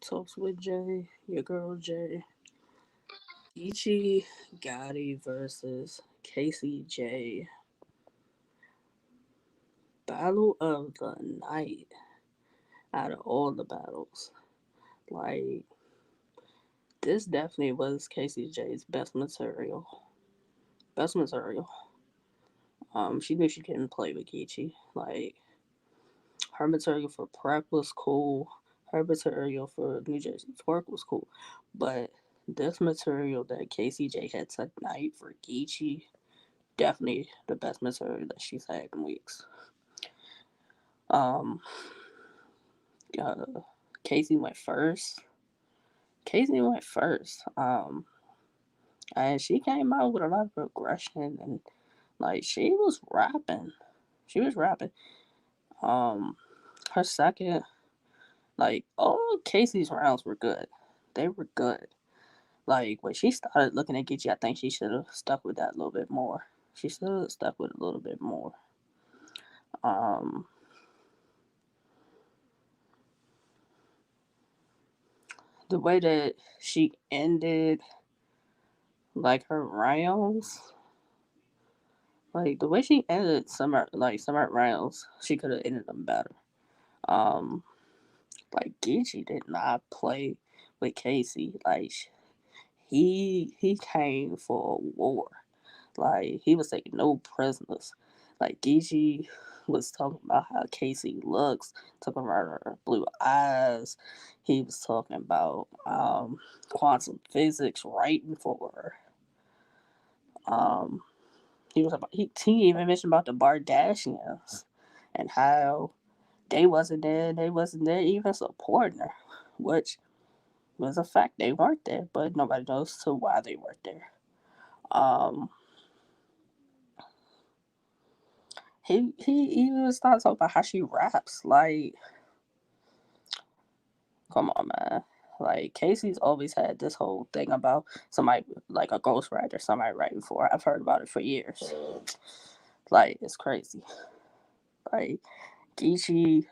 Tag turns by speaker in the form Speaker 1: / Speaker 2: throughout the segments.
Speaker 1: Talks with Jay, your girl Jay. Geechi Gotti versus Casey J. Battle of the night. Out of all the battles, like this definitely was Casey J's best material. Best material. She knew she couldn't play with Geechi. Like her material for prep was cool. Her material for New Jersey Twerk was cool, but this material that Casey J had tonight for Geechi definitely the best material that she's had in weeks. Um, uh, Casey went first. Casey went first. And she came out with a lot of aggression and like she was rapping. She was rapping. Um, her second, like all Casey's rounds were good. They were good. Like when she started looking at Geechi, I think she should have stuck with that a little bit more. She should have stuck with it a little bit more. Um, the way that she ended like her rounds, like the way she ended some rounds, she could have ended them better. Um, like Geechi did not play with Casey. Like he came for a war. Like he was taking no prisoners. Like Geechi was talking about how Casey looks, talking about her blue eyes. He was talking about quantum physics writing for her. Um, he even mentioned about the Bardashians and how they wasn't there. They wasn't there even supporting her, which was a fact. They weren't there, but nobody knows to why they weren't there. Um, he even started talking about how she raps. Like, come on, man. Like Casey's always had this whole thing about somebody like a ghostwriter, somebody writing for her. I've heard about it for years. Like it's crazy. Like Geechi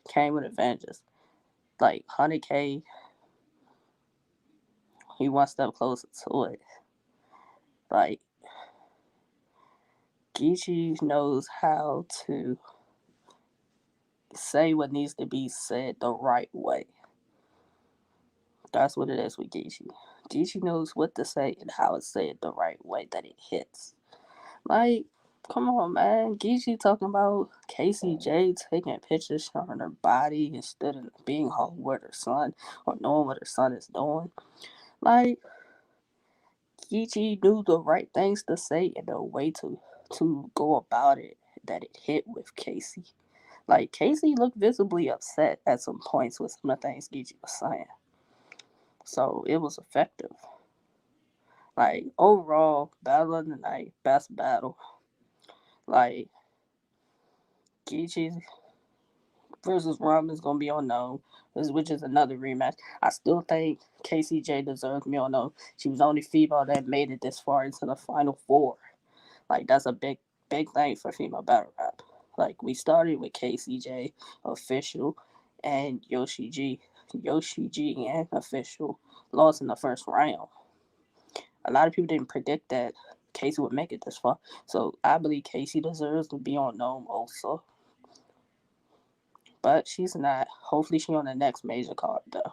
Speaker 1: came with advantages. Like 100K, he one step closer to it. Like Geechi knows how to say what needs to be said the right way. That's what it is with Geechi. Geechi knows what to say and how to say it the right way that it hits. Like, come on, man. Geechi talking about Casey J taking pictures showing her body instead of being home with her son or knowing what her son is doing. Like, Geechi knew the right things to say and the way to go about it that it hit with Casey. Like Casey looked visibly upset at some points with some of the things Geechi was saying. So it was effective. Like overall, battle of the night, best battle. Like Geechi versus Rum is gonna be unknown, which is another rematch. I still think KCJ deserves me unknown. She was the only female that made it this far into the final four. Like that's a big thing for female battle rap. Like we started with KCJ official and Yoshi G. Yoshi G and official lost in the first round. A lot of people didn't predict that Casey would make it this far. So I believe Casey deserves to be on Gnome also. But she's not. Hopefully she on the next major card though.